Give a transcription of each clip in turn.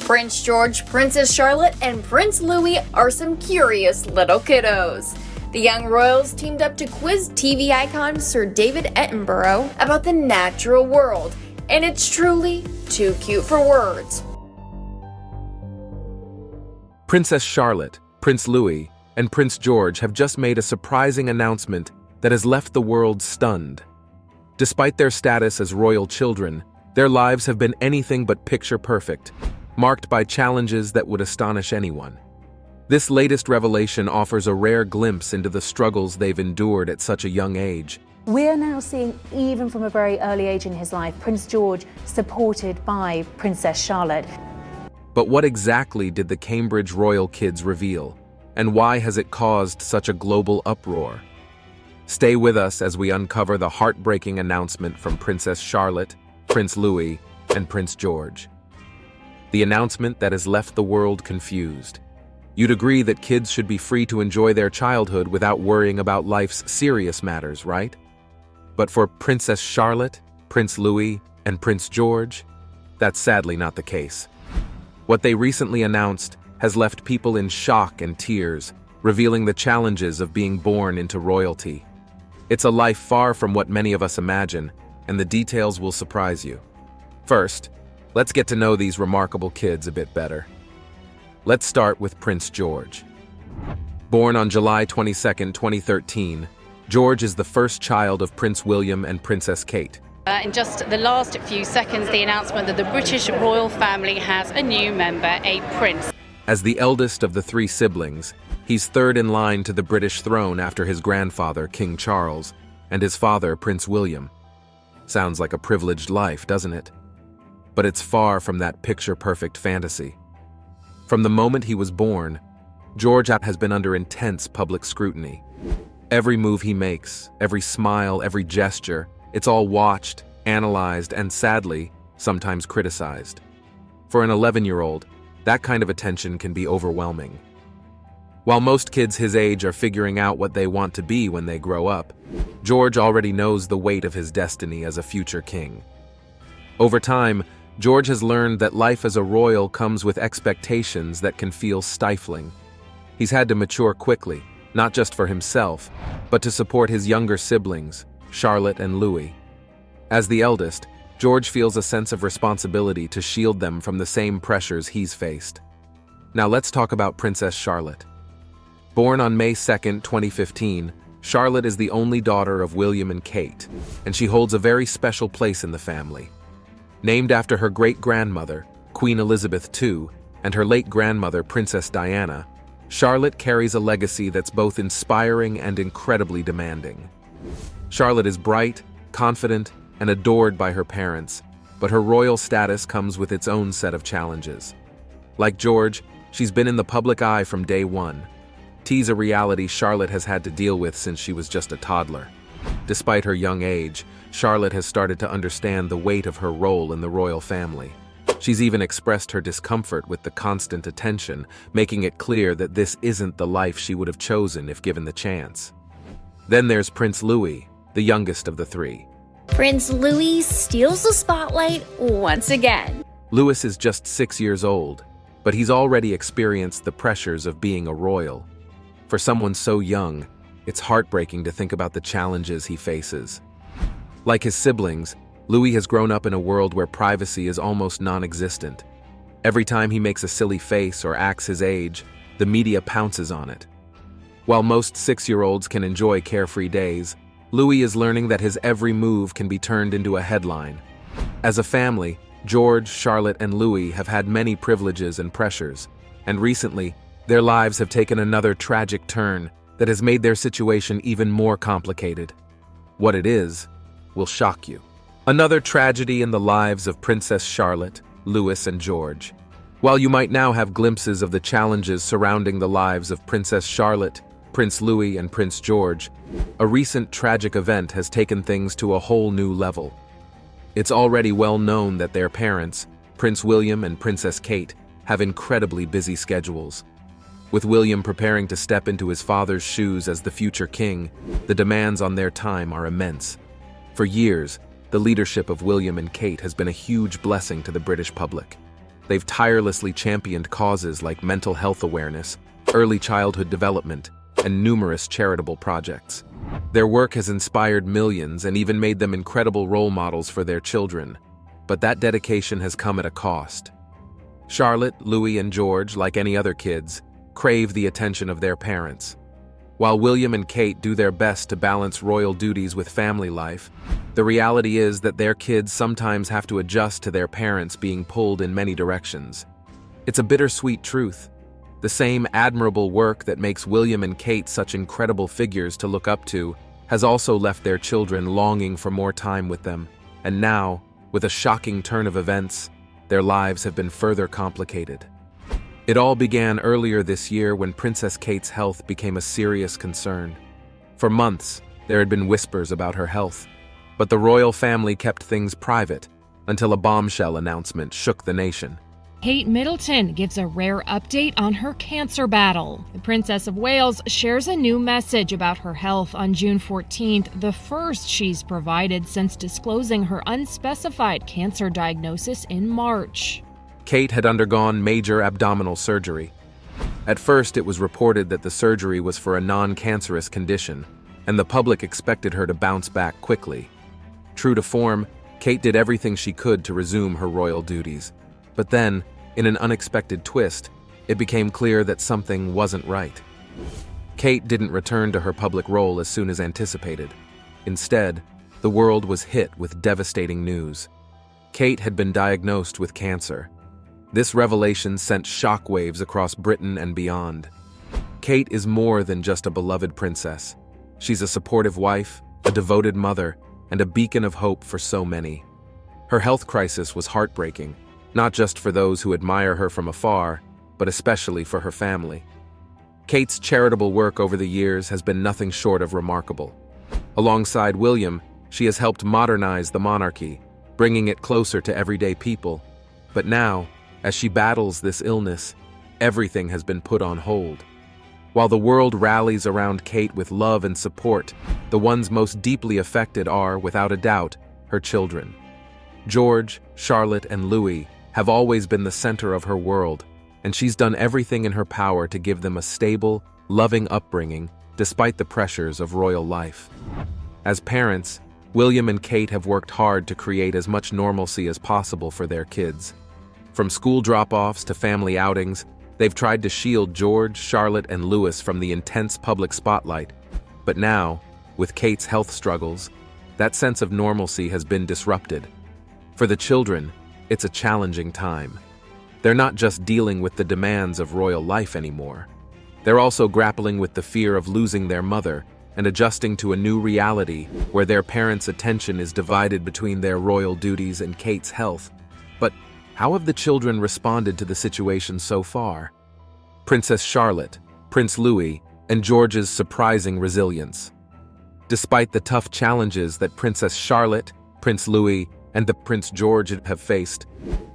Prince George, Princess Charlotte, and Prince Louis are some curious little kiddos. The young royals teamed up to quiz TV icon Sir David Attenborough about the natural world, and it's truly too cute for words. Princess Charlotte, Prince Louis, and Prince George have just made a surprising announcement that has left the world stunned. Despite their status as royal children, their lives have been anything but picture-perfect, marked by challenges that would astonish anyone. This latest revelation offers a rare glimpse into the struggles they've endured at such a young age. We're now seeing, even from a very early age in his life, Prince George supported by Princess Charlotte. But what exactly did the Cambridge royal kids reveal, and why has it caused such a global uproar? Stay with us as we uncover the heartbreaking announcement from Princess Charlotte, Prince Louis, and Prince George. The announcement that has left the world confused. You'd agree that kids should be free to enjoy their childhood without worrying about life's serious matters, right? But for Princess Charlotte, Prince Louis, and Prince George, that's sadly not the case. What they recently announced has left people in shock and tears, revealing the challenges of being born into royalty. It's a life far from what many of us imagine, and the details will surprise you. First, let's get to know these remarkable kids a bit better. Let's start with Prince George. Born on July 22, 2013, George is the first child of Prince William and Princess Kate. In just the last few seconds, the announcement that the British royal family has a new member, a prince. As the eldest of the three siblings, he's third in line to the British throne after his grandfather, King Charles, and his father, Prince William. Sounds like a privileged life, doesn't it? But it's far from that picture-perfect fantasy. From the moment he was born, George has been under intense public scrutiny. Every move he makes, every smile, every gesture, it's all watched, analyzed, and sadly, sometimes criticized. For an 11-year-old, that kind of attention can be overwhelming. While most kids his age are figuring out what they want to be when they grow up, George already knows the weight of his destiny as a future king. Over time, George has learned that life as a royal comes with expectations that can feel stifling. He's had to mature quickly, not just for himself, but to support his younger siblings, Charlotte and Louis. As the eldest, George feels a sense of responsibility to shield them from the same pressures he's faced. Now let's talk about Princess Charlotte. Born on May 2, 2015, Charlotte is the only daughter of William and Kate, and she holds a very special place in the family. Named after her great-grandmother, Queen Elizabeth II, and her late grandmother, Princess Diana, Charlotte carries a legacy that's both inspiring and incredibly demanding. Charlotte is bright, confident, and adored by her parents, but her royal status comes with its own set of challenges. Like George, she's been in the public eye from day one. Tease a reality Charlotte has had to deal with since she was just a toddler. Despite her young age, Charlotte has started to understand the weight of her role in the royal family. She's even expressed her discomfort with the constant attention, making it clear that this isn't the life she would have chosen if given the chance. Then there's Prince Louis, the youngest of the three. Prince Louis steals the spotlight once again. Louis is just 6 years old, but he's already experienced the pressures of being a royal. For someone so young, it's heartbreaking to think about the challenges he faces. Like his siblings, Louis has grown up in a world where privacy is almost non-existent. Every time he makes a silly face or acts his age, the media pounces on it. While most 6-year-olds can enjoy carefree days, Louis is learning that his every move can be turned into a headline. As a family, George, Charlotte, and Louis have had many privileges and pressures, and recently, their lives have taken another tragic turn that has made their situation even more complicated. What it is will shock you. Another tragedy in the lives of Princess Charlotte, Louis, and George. While you might now have glimpses of the challenges surrounding the lives of Princess Charlotte, Prince Louis, and Prince George, a recent tragic event has taken things to a whole new level. It's already well known that their parents, Prince William and Princess Kate, have incredibly busy schedules. With William preparing to step into his father's shoes as the future king, the demands on their time are immense. For years, the leadership of William and Kate has been a huge blessing to the British public. they've tirelessly championed causes like mental health awareness, early childhood development, and numerous charitable projects. Their work has inspired millions and even made them incredible role models for their children. But that dedication has come at a cost. Charlotte, Louis, and George, like any other kids, crave the attention of their parents. While William and Kate do their best to balance royal duties with family life, the reality is that their kids sometimes have to adjust to their parents being pulled in many directions. It's a bittersweet truth. The same admirable work that makes William and Kate such incredible figures to look up to has also left their children longing for more time with them, and now, with a shocking turn of events, their lives have been further complicated. It all began earlier this year when Princess Kate's health became a serious concern. For months, there had been whispers about her health, but the royal family kept things private until a bombshell announcement shook the nation. Kate Middleton gives a rare update on her cancer battle. The Princess of Wales shares a new message about her health on June 14th, the first she's provided since disclosing her unspecified cancer diagnosis in March. Kate had undergone major abdominal surgery. At first, it was reported that the surgery was for a non-cancerous condition, and the public expected her to bounce back quickly. True to form, Kate did everything she could to resume her royal duties. But then, in an unexpected twist, it became clear that something wasn't right. Kate didn't return to her public role as soon as anticipated. Instead, the world was hit with devastating news. Kate had been diagnosed with cancer. This revelation sent shockwaves across Britain and beyond. Kate is more than just a beloved princess. She's a supportive wife, a devoted mother, and a beacon of hope for so many. Her health crisis was heartbreaking, not just for those who admire her from afar, but especially for her family. Kate's charitable work over the years has been nothing short of remarkable. Alongside William, she has helped modernize the monarchy, bringing it closer to everyday people. But now, as she battles this illness, everything has been put on hold. While the world rallies around Kate with love and support, the ones most deeply affected are, without a doubt, her children. George, Charlotte, and Louis have always been the center of her world, and she's done everything in her power to give them a stable, loving upbringing despite the pressures of royal life. As parents, William and Kate have worked hard to create as much normalcy as possible for their kids. From school drop-offs to family outings, they've tried to shield George, Charlotte, and Louis from the intense public spotlight. But now, with Kate's health struggles, that sense of normalcy has been disrupted. For the children, it's a challenging time. They're not just dealing with the demands of royal life anymore. They're also grappling with the fear of losing their mother and adjusting to a new reality where their parents' attention is divided between their royal duties and Kate's health. But how have the children responded to the situation so far? Princess Charlotte, Prince Louis, and George's surprising resilience. Despite the tough challenges that Princess Charlotte, Prince Louis, and the Prince George have faced,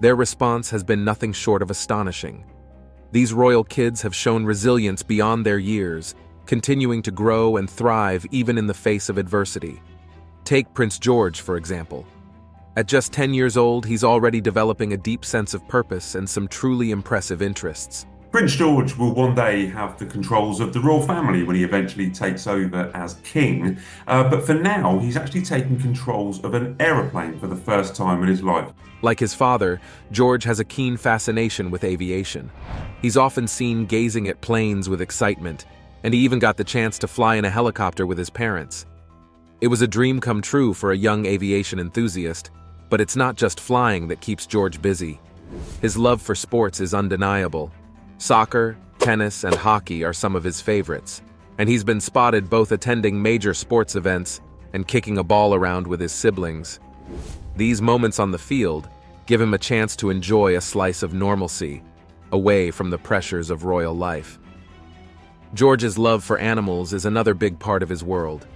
their response has been nothing short of astonishing. These royal kids have shown resilience beyond their years, continuing to grow and thrive even in the face of adversity. Take Prince George, for example. At just 10 years old, he's already developing a deep sense of purpose and some truly impressive interests. Prince George will one day have the controls of the royal family when he eventually takes over as king, but for now he's actually taking controls of an aeroplane for the first time in his life. Like his father, George has a keen fascination with aviation. He's often seen gazing at planes with excitement, and he even got the chance to fly in a helicopter with his parents. It was a dream come true for a young aviation enthusiast, but it's not just flying that keeps George busy. His love for sports is undeniable. Soccer, tennis, and hockey are some of his favorites, and he's been spotted both attending major sports events and kicking a ball around with his siblings. These moments on the field give him a chance to enjoy a slice of normalcy, away from the pressures of royal life. George's love for animals is another big part of his world.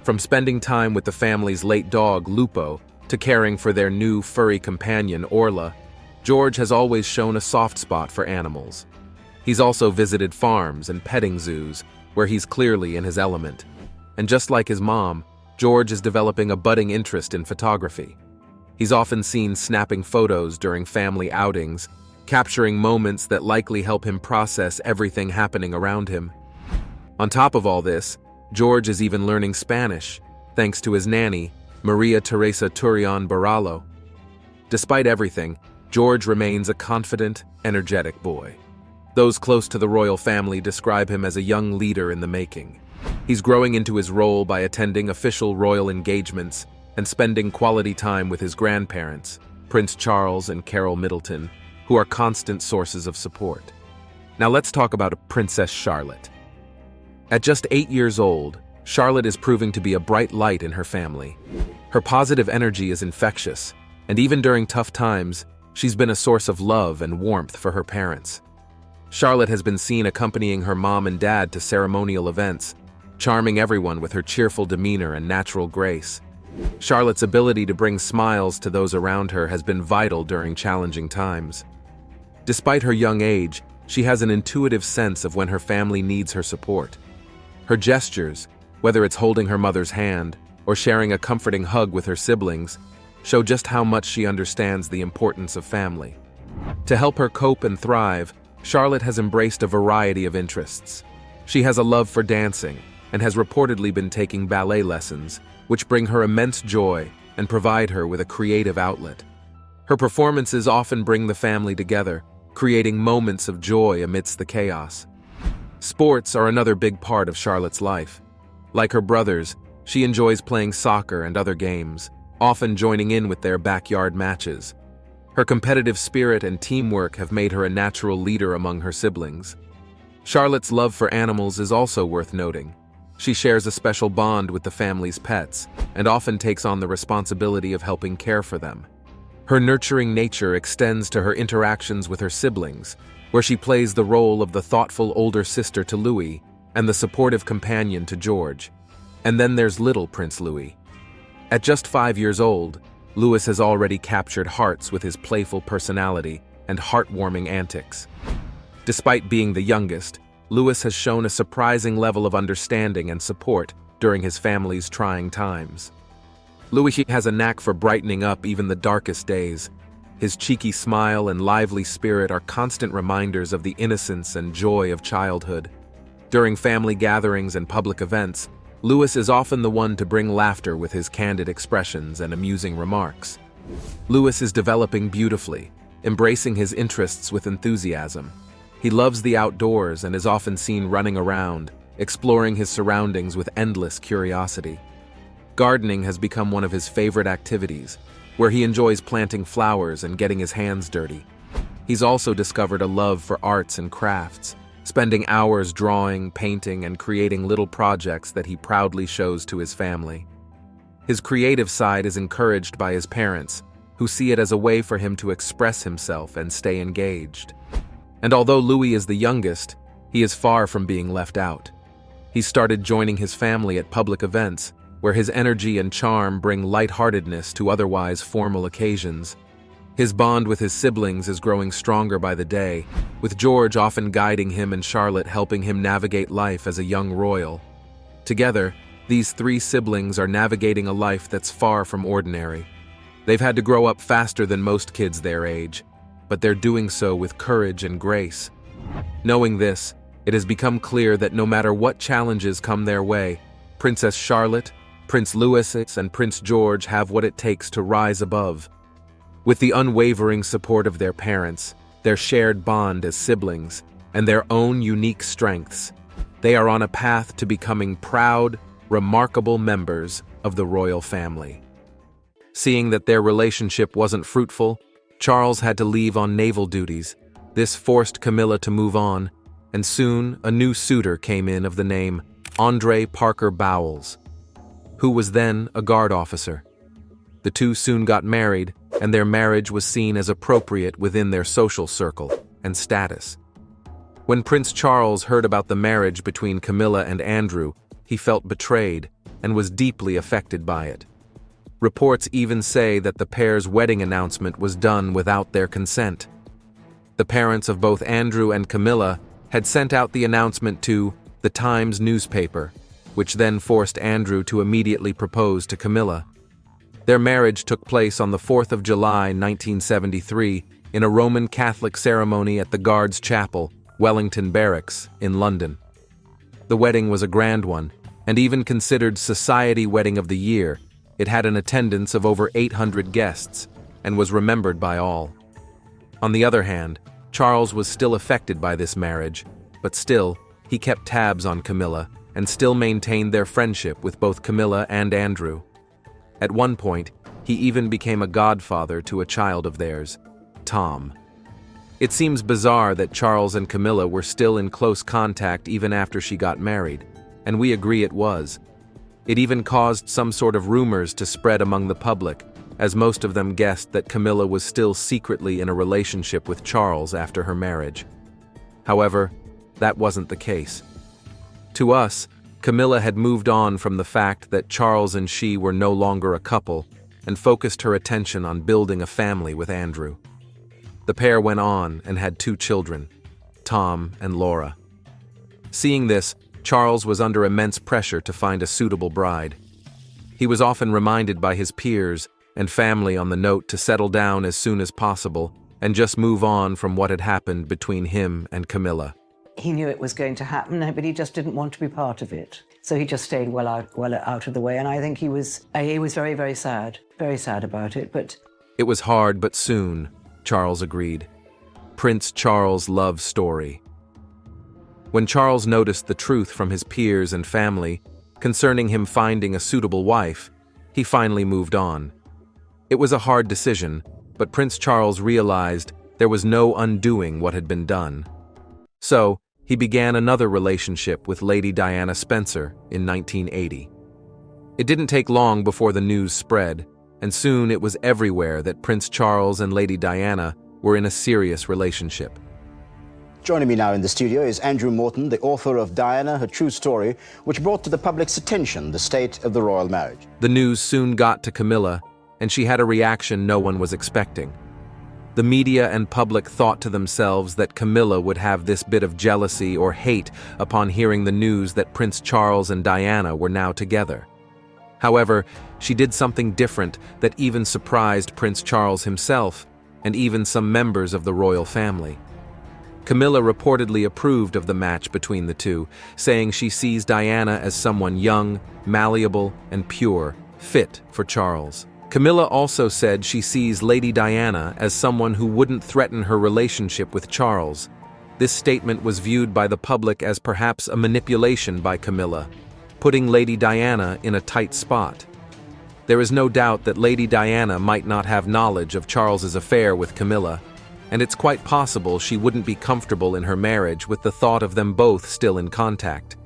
From spending time with the family's late dog, Lupo, to caring for their new furry companion, Orla, George has always shown a soft spot for animals. He's also visited farms and petting zoos, where he's clearly in his element. And just like his mom, George is developing a budding interest in photography. He's often seen snapping photos during family outings, capturing moments that likely help him process everything happening around him. On top of all this, George is even learning Spanish, thanks to his nanny, Maria Teresa Turion Baralo. Despite everything, George remains a confident, energetic boy. Those close to the royal family describe him as a young leader in the making. He's growing into his role by attending official royal engagements and spending quality time with his grandparents, Prince Charles and Carol Middleton, who are constant sources of support. Now let's talk about Princess Charlotte. At just 8 years old, Charlotte is proving to be a bright light in her family. Her positive energy is infectious, and even during tough times, she's been a source of love and warmth for her parents. Charlotte has been seen accompanying her mom and dad to ceremonial events, charming everyone with her cheerful demeanor and natural grace. Charlotte's ability to bring smiles to those around her has been vital during challenging times. Despite her young age, she has an intuitive sense of when her family needs her support. Her gestures, whether it's holding her mother's hand or sharing a comforting hug with her siblings, show just how much she understands the importance of family. To help her cope and thrive, Charlotte has embraced a variety of interests. She has a love for dancing and has reportedly been taking ballet lessons, which bring her immense joy and provide her with a creative outlet. Her performances often bring the family together, creating moments of joy amidst the chaos. Sports are another big part of Charlotte's life. Like her brothers, she enjoys playing soccer and other games, often joining in with their backyard matches. Her competitive spirit and teamwork have made her a natural leader among her siblings. Charlotte's love for animals is also worth noting. She shares a special bond with the family's pets and often takes on the responsibility of helping care for them. Her nurturing nature extends to her interactions with her siblings, where she plays the role of the thoughtful older sister to Louis and the supportive companion to George. And then there's little Prince Louis. At just 5 years old, Louis has already captured hearts with his playful personality and heartwarming antics. Despite being the youngest, Louis has shown a surprising level of understanding and support during his family's trying times. Louis has a knack for brightening up even the darkest days. His cheeky smile and lively spirit are constant reminders of the innocence and joy of childhood. During family gatherings and public events, Louis is often the one to bring laughter with his candid expressions and amusing remarks. Louis is developing beautifully, embracing his interests with enthusiasm. He loves the outdoors and is often seen running around, exploring his surroundings with endless curiosity. Gardening has become one of his favorite activities, where he enjoys planting flowers and getting his hands dirty. He's also discovered a love for arts and crafts, spending hours drawing, painting, and creating little projects that he proudly shows to his family. His creative side is encouraged by his parents, who see it as a way for him to express himself and stay engaged. And although Louis is the youngest, he is far from being left out. He started joining his family at public events, where his energy and charm bring lightheartedness to otherwise formal occasions. His bond with his siblings is growing stronger by the day, with George often guiding him and Charlotte helping him navigate life as a young royal. Together, these three siblings are navigating a life that's far from ordinary. They've had to grow up faster than most kids their age, but they're doing so with courage and grace. Knowing this, it has become clear that no matter what challenges come their way, Princess Charlotte, Prince Louis, and Prince George have what it takes to rise above. With the unwavering support of their parents, their shared bond as siblings, and their own unique strengths, they are on a path to becoming proud, remarkable members of the royal family. Seeing that their relationship wasn't fruitful, Charles had to leave on naval duties. This forced Camilla to move on, and soon a new suitor came in of the name Andre Parker Bowles, who was then a guard officer. The two soon got married, and their marriage was seen as appropriate within their social circle and status. When Prince Charles heard about the marriage between Camilla and Andrew, he felt betrayed and was deeply affected by it. Reports even say that the pair's wedding announcement was done without their consent. The parents of both Andrew and Camilla had sent out the announcement to the Times newspaper, which then forced Andrew to immediately propose to Camilla. Their marriage took place on the 4th of July, 1973, in a Roman Catholic ceremony at the Guards Chapel, Wellington Barracks, in London. The wedding was a grand one, and even considered Society Wedding of the Year. It had an attendance of over 800 guests, and was remembered by all. On the other hand, Charles was still affected by this marriage, but still, he kept tabs on Camilla, and still maintained their friendship with both Camilla and Andrew. At one point, he even became a godfather to a child of theirs, Tom. It seems bizarre that Charles and Camilla were still in close contact even after she got married, and we agree it was. It even caused some sort of rumors to spread among the public, as most of them guessed that Camilla was still secretly in a relationship with Charles after her marriage. However, that wasn't the case. To us, Camilla had moved on from the fact that Charles and she were no longer a couple and focused her attention on building a family with Andrew. The pair went on and had 2 children, Tom and Laura. Seeing this, Charles was under immense pressure to find a suitable bride. He was often reminded by his peers and family on the note to settle down as soon as possible and just move on from what had happened between him and Camilla. He knew it was going to happen, but he just didn't want to be part of it. So he just stayed well out of the way, and I think he was very, very sad about it. But it was hard, but soon, Charles agreed. Prince Charles' love story. When Charles noticed the truth from his peers and family concerning him finding a suitable wife, he finally moved on. It was a hard decision, but Prince Charles realized there was no undoing what had been done. So, he began another relationship with Lady Diana Spencer in 1980. It didn't take long before the news spread, and soon it was everywhere that Prince Charles and Lady Diana were in a serious relationship. Joining me now in the studio is Andrew Morton, the author of Diana, Her True Story, which brought to the public's attention the state of the royal marriage. The news soon got to Camilla, and she had a reaction no one was expecting. The media and public thought to themselves that Camilla would have this bit of jealousy or hate upon hearing the news that Prince Charles and Diana were now together. However, she did something different that even surprised Prince Charles himself and even some members of the royal family. Camilla reportedly approved of the match between the two, saying she sees Diana as someone young, malleable, and pure, fit for Charles. Camilla also said she sees Lady Diana as someone who wouldn't threaten her relationship with Charles. This statement was viewed by the public as perhaps a manipulation by Camilla, putting Lady Diana in a tight spot. There is no doubt that Lady Diana might not have knowledge of Charles's affair with Camilla, and it's quite possible she wouldn't be comfortable in her marriage with the thought of them both still in contact.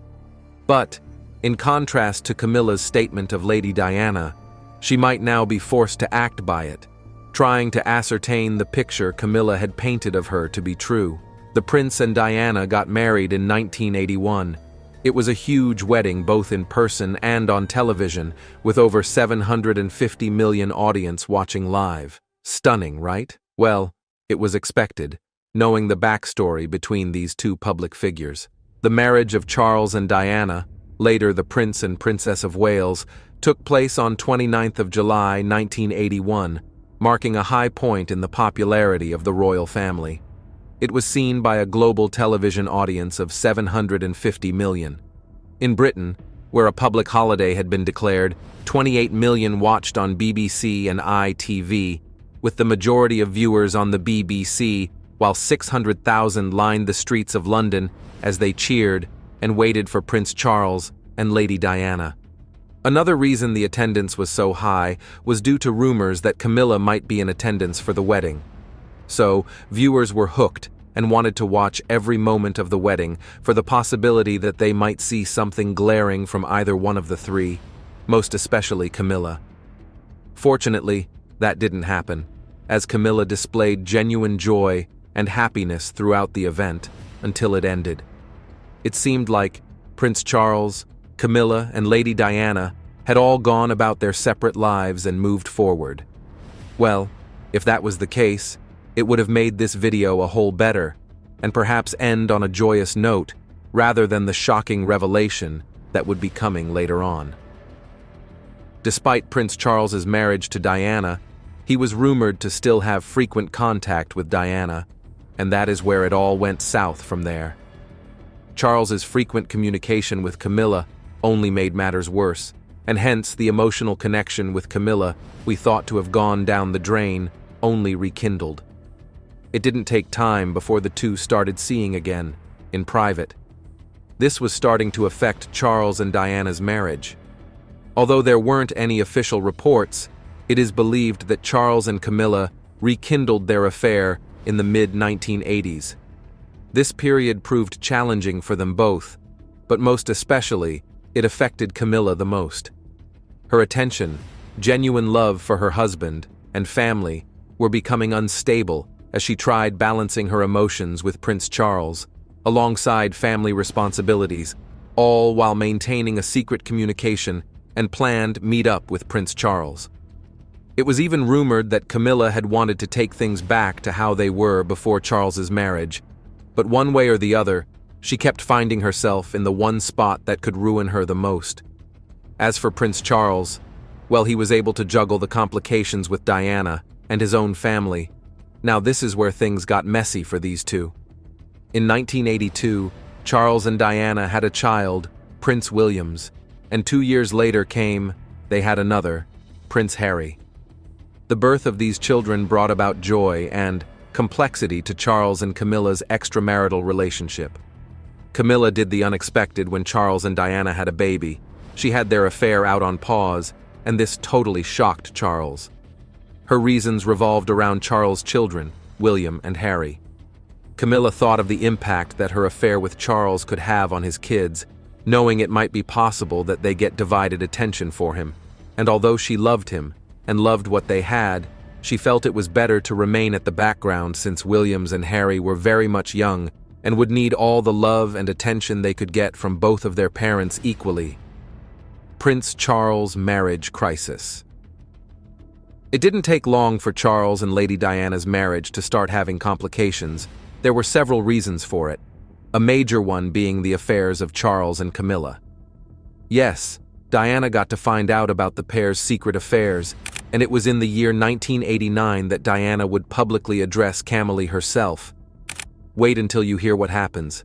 But, in contrast to Camilla's statement of Lady Diana, she might now be forced to act by it, trying to ascertain the picture Camilla had painted of her to be true. The prince and Diana got married in 1981. It was a huge wedding both in person and on television, with over 750 million audience watching live. Stunning, right? Well, it was expected, knowing the backstory between these two public figures. The marriage of Charles and Diana, later the Prince and Princess of Wales, took place on 29th of July, 1981, marking a high point in the popularity of the royal family. It was seen by a global television audience of 750 million. In Britain, where a public holiday had been declared, 28 million watched on BBC and ITV, with the majority of viewers on the BBC, while 600,000 lined the streets of London as they cheered and waited for Prince Charles and Lady Diana. Another reason the attendance was so high was due to rumors that Camilla might be in attendance for the wedding. So, viewers were hooked and wanted to watch every moment of the wedding for the possibility that they might see something glaring from either one of the three, most especially Camilla. Fortunately, that didn't happen, as Camilla displayed genuine joy and happiness throughout the event until it ended. It seemed like Prince Charles, Camilla, and Lady Diana had all gone about their separate lives and moved forward. Well, if that was the case, it would have made this video a whole better, and perhaps end on a joyous note, rather than the shocking revelation that would be coming later on. Despite Prince Charles's marriage to Diana, He was rumored to still have frequent contact with Diana, and that is where it all went south from there. Charles's frequent communication with Camilla only made matters worse, and hence the emotional connection with Camilla we thought to have gone down the drain only rekindled. It didn't take time before the two started seeing again, in private. This was starting to affect Charles and Diana's marriage. Although there weren't any official reports, it is believed that Charles and Camilla rekindled their affair in the mid-1980s. This period proved challenging for them both, but most especially, it affected Camilla the most. Her attention, genuine love for her husband, and family were becoming unstable as she tried balancing her emotions with Prince Charles, alongside family responsibilities, all while maintaining a secret communication and planned meet-up with Prince Charles. It was even rumored that Camilla had wanted to take things back to how they were before Charles's marriage, but one way or the other, she kept finding herself in the one spot that could ruin her the most. As for Prince Charles, well, he was able to juggle the complications with Diana and his own family. Now this is where things got messy for these two. In 1982, Charles and Diana had a child, Prince Williams, and 2 years later they had another, Prince Harry. The birth of these children brought about joy and complexity to Charles and Camilla's extramarital relationship. Camilla did the unexpected when Charles and Diana had a baby. She had their affair out on pause, and this totally shocked Charles. Her reasons revolved around Charles' children, William and Harry. Camilla thought of the impact that her affair with Charles could have on his kids, knowing it might be possible that they get divided attention for him, and although she loved him and loved what they had, she felt it was better to remain at the background since Williams and Harry were very much young and would need all the love and attention they could get from both of their parents equally. Prince Charles' marriage crisis. It didn't take long for Charles and Lady Diana's marriage to start having complications. There were several reasons for it, a major one being the affairs of Charles and Camilla. Yes, Diana got to find out about the pair's secret affairs, and it was in the year 1989 that Diana would publicly address Camilla herself. Wait until you hear what happens.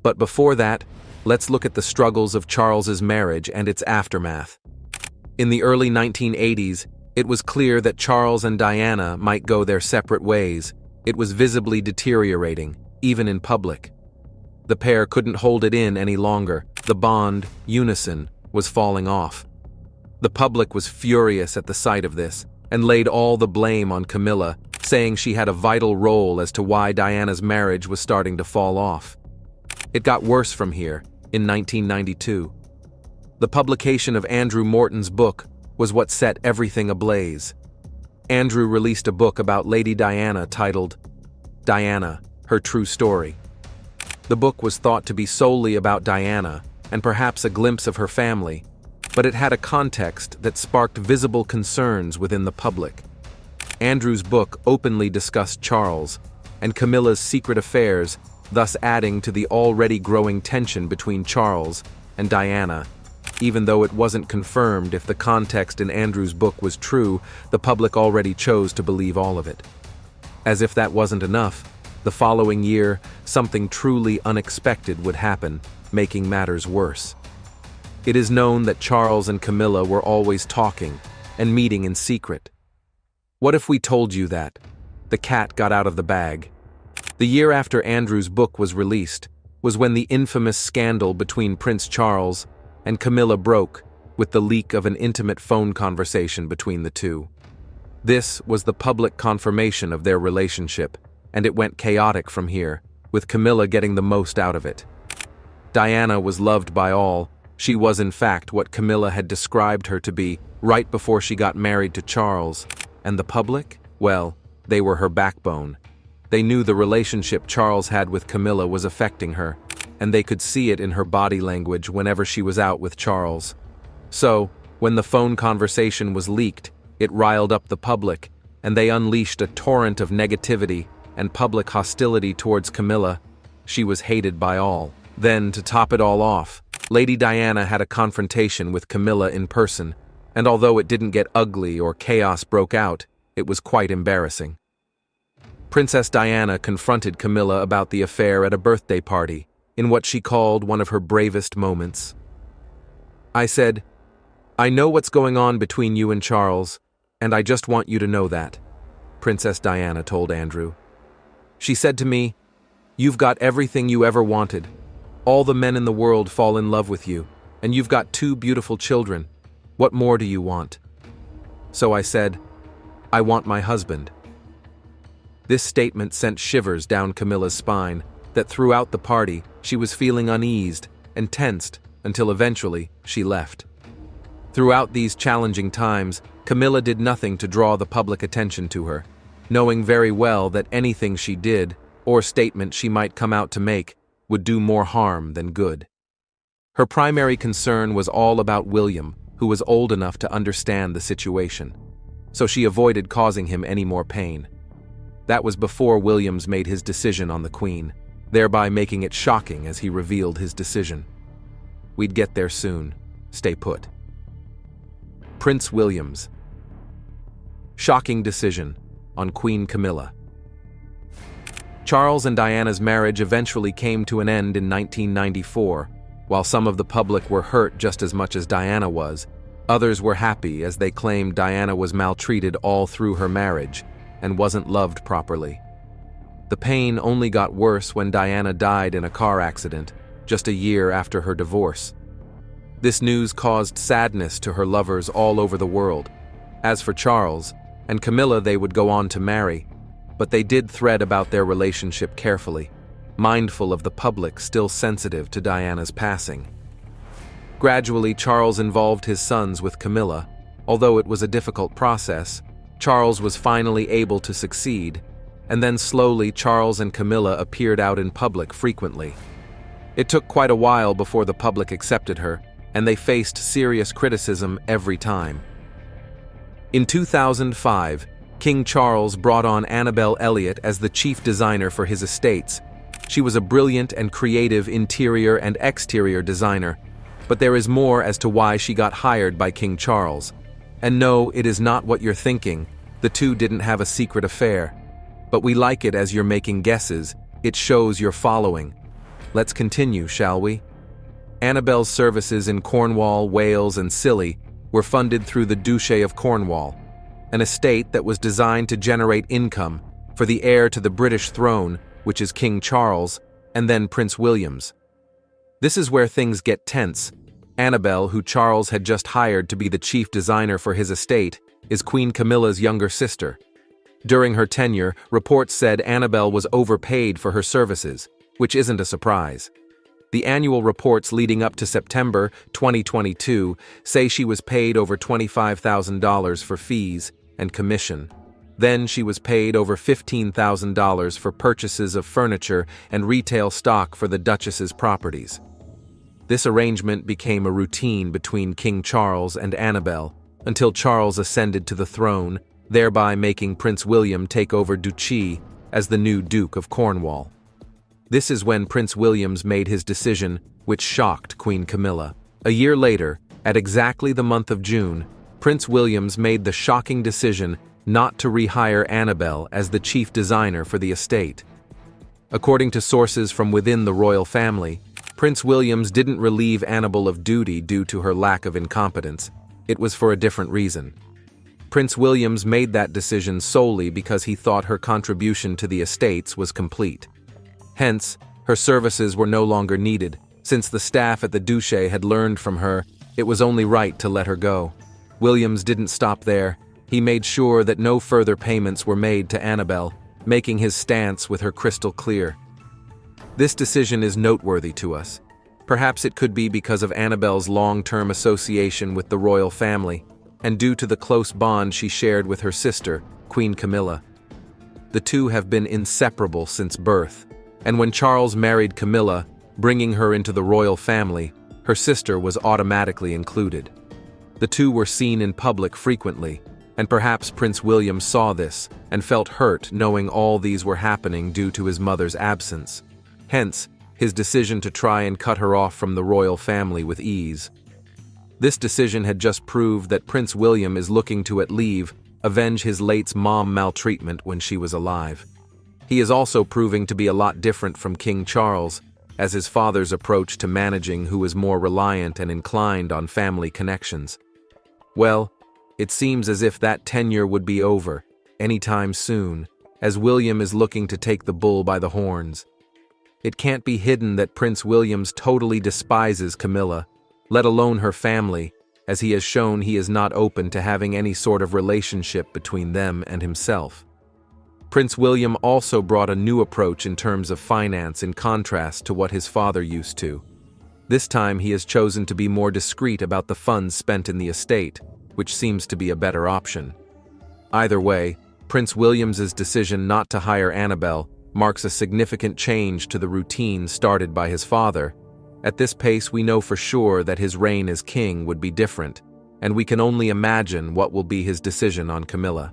But before that, let's look at the struggles of Charles's marriage and its aftermath. In the early 1980s, it was clear that Charles and Diana might go their separate ways. It was visibly deteriorating, even in public. The pair couldn't hold it in any longer. The bond, unison, was falling off. The public was furious at the sight of this and laid all the blame on Camilla, saying she had a vital role as to why Diana's marriage was starting to fall off. It got worse from here in 1992. The publication of Andrew Morton's book was what set everything ablaze. Andrew released a book about Lady Diana titled Diana, Her True Story. The book was thought to be solely about Diana and perhaps a glimpse of her family, but it had a context that sparked visible concerns within the public. Andrew's book openly discussed Charles and Camilla's secret affairs, thus adding to the already growing tension between Charles and Diana. Even though it wasn't confirmed if the context in Andrew's book was true, the public already chose to believe all of it. As if that wasn't enough, the following year, something truly unexpected would happen, making matters worse. It is known that Charles and Camilla were always talking and meeting in secret. What if we told you that? The cat got out of the bag. The year after Andrew's book was released was when the infamous scandal between Prince Charles and Camilla broke with the leak of an intimate phone conversation between the two. This was the public confirmation of their relationship, and it went chaotic from here, with Camilla getting the most out of it. Diana was loved by all. She was in fact what Camilla had described her to be right before she got married to Charles. And the public? Well, they were her backbone. They knew the relationship Charles had with Camilla was affecting her, and they could see it in her body language whenever she was out with Charles. So, when the phone conversation was leaked, it riled up the public, and they unleashed a torrent of negativity and public hostility towards Camilla. She was hated by all. Then, to top it all off, Lady Diana had a confrontation with Camilla in person, and although it didn't get ugly or chaos broke out, It was quite embarrassing. Princess Diana confronted Camilla about the affair at a birthday party, in what she called one of her bravest moments. "I said, I know what's going on between you and Charles, and I just want you to know that," Princess Diana told Andrew. She said to me, "You've got everything you ever wanted. All the men in the world fall in love with you, and you've got 2 beautiful children. What more do you want?" So I said, "I want my husband." This statement sent shivers down Camilla's spine, that throughout the party she was feeling uneased and tensed until eventually she left. Throughout these challenging times, Camilla did nothing to draw the public attention to her, knowing very well that anything she did, or statement she might come out to make, would do more harm than good. Her primary concern was all about William, who was old enough to understand the situation, so she avoided causing him any more pain. That was before Williams made his decision on the Queen, thereby making it shocking as he revealed his decision. We'd get there soon. Stay put. Prince Williams. Shocking decision on Queen Camilla. Charles and Diana's marriage eventually came to an end in 1994. While some of the public were hurt just as much as Diana was, others were happy as they claimed Diana was maltreated all through her marriage and wasn't loved properly. The pain only got worse when Diana died in a car accident, just a year after her divorce. This news caused sadness to her lovers all over the world. As for Charles and Camilla, they would go on to marry, but they did thread about their relationship carefully, mindful of the public still sensitive to Diana's passing. Gradually, Charles involved his sons with Camilla. Although it was a difficult process, Charles was finally able to succeed, and then slowly Charles and Camilla appeared out in public frequently. It took quite a while before the public accepted her, and they faced serious criticism every time. In 2005, King Charles brought on Annabelle Elliott as the chief designer for his estates. She was a brilliant and creative interior and exterior designer, but there is more as to why she got hired by King Charles. And no, it is not what you're thinking. The two didn't have a secret affair. But we like it as you're making guesses. It shows you're following. Let's continue, shall we? Annabelle's services in Cornwall, Wales, and Scilly were funded through the Duchy of Cornwall, an estate that was designed to generate income for the heir to the British throne, which is King Charles, and then Prince Williams. This is where things get tense. Annabelle, who Charles had just hired to be the chief designer for his estate, is Queen Camilla's younger sister. During her tenure, reports said Annabelle was overpaid for her services, which isn't a surprise. The annual reports leading up to September 2022 say she was paid over $25,000 for fees and commission. Then she was paid over $15,000 for purchases of furniture and retail stock for the Duchess's properties. This arrangement became a routine between King Charles and Annabelle until Charles ascended to the throne, thereby making Prince William take over Duchy as the new Duke of Cornwall. This is when Prince Williams made his decision, which shocked Queen Camilla. A year later, at exactly the month of June, Prince Williams made the shocking decision not to rehire Annabelle as the chief designer for the estate. According to sources from within the royal family, Prince Williams didn't relieve Annabelle of duty due to her lack of incompetence. It was for a different reason. Prince Williams made that decision solely because he thought her contribution to the estates was complete. Hence, her services were no longer needed. Since the staff at the Duché had learned from her, it was only right to let her go. Williams didn't stop there. He made sure that no further payments were made to Annabelle, making his stance with her crystal clear. This decision is noteworthy to us. Perhaps it could be because of Annabelle's long-term association with the royal family, and due to the close bond she shared with her sister, Queen Camilla. The two have been inseparable since birth, and when Charles married Camilla, bringing her into the royal family, her sister was automatically included. The two were seen in public frequently, and perhaps Prince William saw this and felt hurt knowing all these were happening due to his mother's absence. Hence, his decision to try and cut her off from the royal family with ease. This decision had just proved that Prince William is looking to leave avenge his late mom's maltreatment when she was alive. He is also proving to be a lot different from King Charles, as his father's approach to managing who is more reliant and inclined on family connections. Well, it seems as if that tenure would be over anytime soon, as William is looking to take the bull by the horns. It can't be hidden that Prince William totally despises Camilla, let alone her family, as he has shown he is not open to having any sort of relationship between them and himself. Prince William also brought a new approach in terms of finance in contrast to what his father used to. This time he has chosen to be more discreet about the funds spent in the estate, which seems to be a better option. Either way, Prince William's decision not to hire Annabelle marks a significant change to the routine started by his father. At this pace, we know for sure that his reign as king would be different, and we can only imagine what will be his decision on Camilla.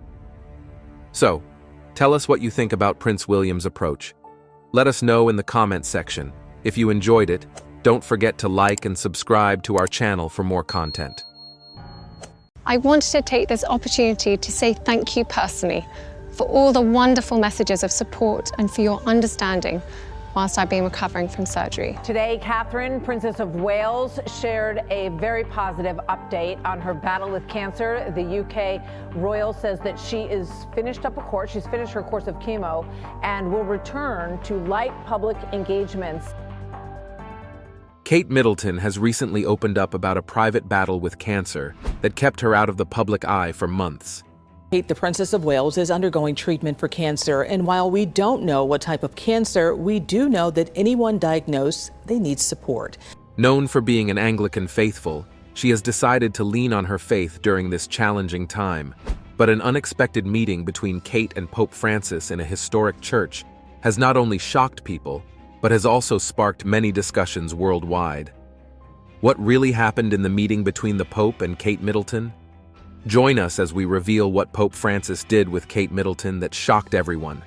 So, tell us what you think about Prince William's approach. Let us know in the comments section. If you enjoyed it, don't forget to like and subscribe to our channel for more content. I wanted to take this opportunity to say thank you personally for all the wonderful messages of support and for your understanding whilst I've been recovering from surgery. Today, Catherine, Princess of Wales, shared a very positive update on her battle with cancer. The UK royal says that she is finished up a course, she's finished her course of chemo, and will return to light public engagements. Kate Middleton has recently opened up about a private battle with cancer that kept her out of the public eye for months. Kate, the Princess of Wales, is undergoing treatment for cancer, and while we don't know what type of cancer, we do know that anyone diagnosed, they need support. Known for being an Anglican faithful, she has decided to lean on her faith during this challenging time. But an unexpected meeting between Kate and Pope Francis in a historic church has not only shocked people, but has also sparked many discussions worldwide. What really happened in the meeting between the Pope and Kate Middleton? Join us as we reveal what Pope Francis did with Kate Middleton that shocked everyone.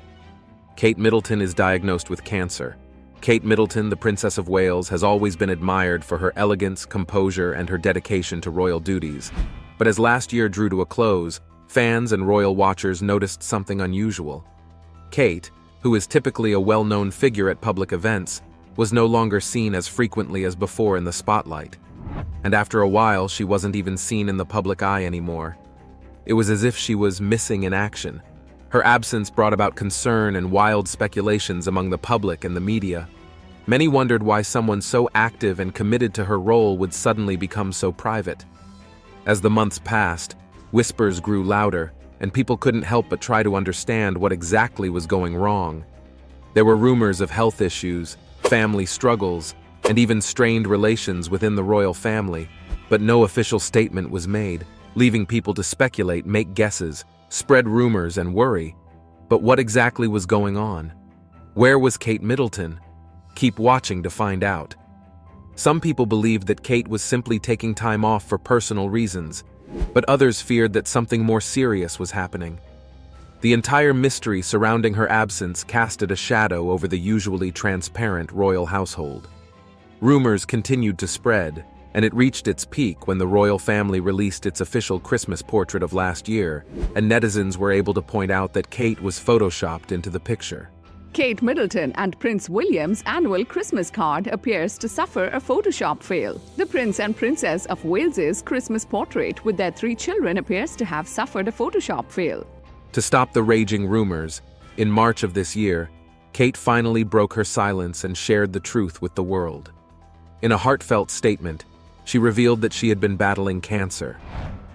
Kate Middleton is diagnosed with cancer. Kate Middleton, the Princess of Wales, has always been admired for her elegance, composure, and her dedication to royal duties. But as last year drew to a close, fans and royal watchers noticed something unusual. Kate, who is typically a well-known figure at public events, was no longer seen as frequently as before in the spotlight. And after a while, she wasn't even seen in the public eye anymore. It was as if she was missing in action. Her absence brought about concern and wild speculations among the public and the media. Many wondered why someone so active and committed to her role would suddenly become so private. As the months passed, whispers grew louder, and people couldn't help but try to understand what exactly was going wrong. There were rumors of health issues, family struggles, and even strained relations within the royal family, but no official statement was made, leaving people to speculate, make guesses, spread rumors, and worry. But what exactly was going on? Where was Kate Middleton? Keep watching to find out. Some people believed that Kate was simply taking time off for personal reasons, but others feared that something more serious was happening. The entire mystery surrounding her absence casted a shadow over the usually transparent royal household. Rumors continued to spread, and it reached its peak when the royal family released its official Christmas portrait of last year, and netizens were able to point out that Kate was photoshopped into the picture. Kate Middleton and Prince William's annual Christmas card appears to suffer a Photoshop fail. The Prince and Princess of Wales's Christmas portrait with their 3 children appears to have suffered a Photoshop fail. To stop the raging rumors, in March of this year, Kate finally broke her silence and shared the truth with the world. In a heartfelt statement, she revealed that she had been battling cancer.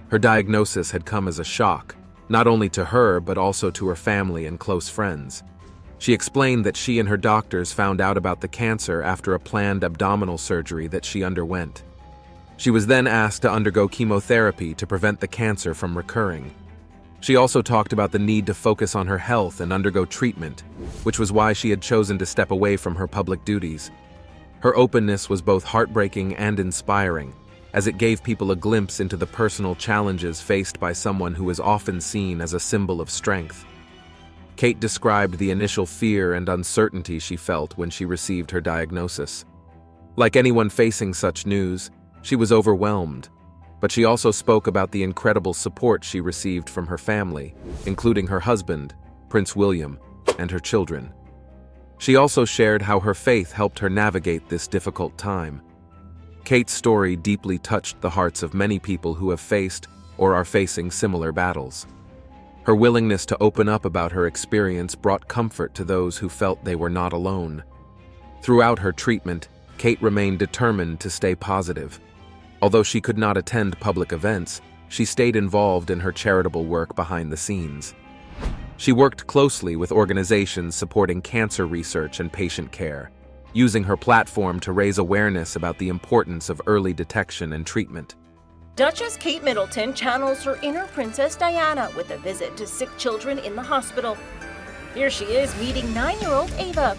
Her diagnosis had come as a shock, not only to her but also to her family and close friends. She explained that she and her doctors found out about the cancer after a planned abdominal surgery that she underwent. She was then asked to undergo chemotherapy to prevent the cancer from recurring. She also talked about the need to focus on her health and undergo treatment, which was why she had chosen to step away from her public duties. Her openness was both heartbreaking and inspiring, as it gave people a glimpse into the personal challenges faced by someone who is often seen as a symbol of strength. Kate described the initial fear and uncertainty she felt when she received her diagnosis. Like anyone facing such news, she was overwhelmed. but she also spoke about the incredible support she received from her family, including her husband, Prince William, and her children. She also shared how her faith helped her navigate this difficult time. Kate's story deeply touched the hearts of many people who have faced or are facing similar battles. Her willingness to open up about her experience brought comfort to those who felt they were not alone. Throughout her treatment, Kate remained determined to stay positive. Although she could not attend public events, she stayed involved in her charitable work behind the scenes. She worked closely with organizations supporting cancer research and patient care, using her platform to raise awareness about the importance of early detection and treatment. Duchess Kate Middleton channels her inner Princess Diana with a visit to sick children in the hospital. Here she is meeting 9-year-old Ava.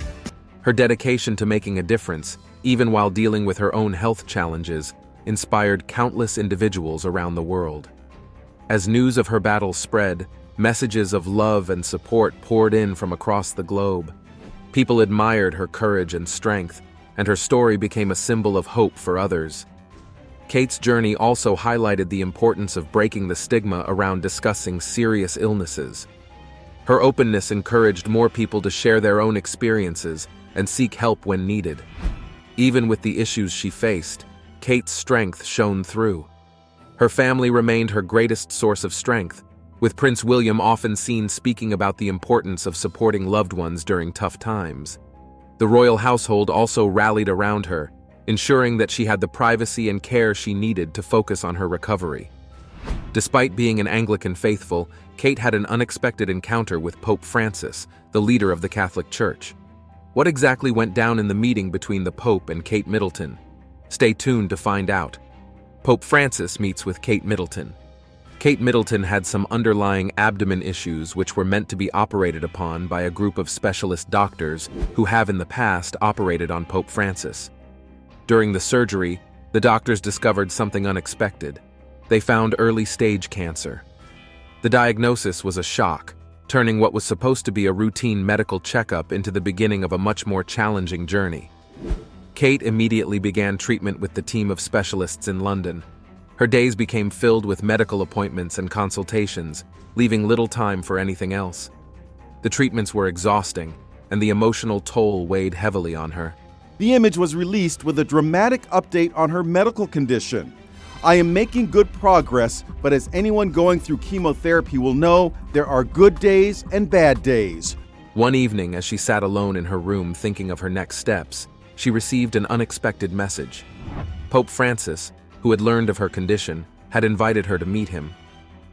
Her dedication to making a difference, even while dealing with her own health challenges, inspired countless individuals around the world. As news of her battle spread, messages of love and support poured in from across the globe. People admired her courage and strength, and her story became a symbol of hope for others. Kate's journey also highlighted the importance of breaking the stigma around discussing serious illnesses. Her openness encouraged more people to share their own experiences and seek help when needed. Even with the issues she faced, Kate's strength shone through. Her family remained her greatest source of strength, with Prince William often seen speaking about the importance of supporting loved ones during tough times. The royal household also rallied around her, ensuring that she had the privacy and care she needed to focus on her recovery. Despite being an Anglican faithful, Kate had an unexpected encounter with Pope Francis, the leader of the Catholic Church. What exactly went down in the meeting between the Pope and Kate Middleton? Stay tuned to find out. Pope Francis meets with Kate Middleton. Kate Middleton had some underlying abdomen issues which were meant to be operated upon by a group of specialist doctors who have in the past operated on Pope Francis. During the surgery, the doctors discovered something unexpected. They found early-stage cancer. The diagnosis was a shock, turning what was supposed to be a routine medical checkup into the beginning of a much more challenging journey. Kate immediately began treatment with the team of specialists in London. Her days became filled with medical appointments and consultations, leaving little time for anything else. The treatments were exhausting, and the emotional toll weighed heavily on her. The image was released with a dramatic update on her medical condition. I am making good progress, but as anyone going through chemotherapy will know, there are good days and bad days. One evening, as she sat alone in her room thinking of her next steps, she received an unexpected message. Pope Francis, who had learned of her condition, had invited her to meet him.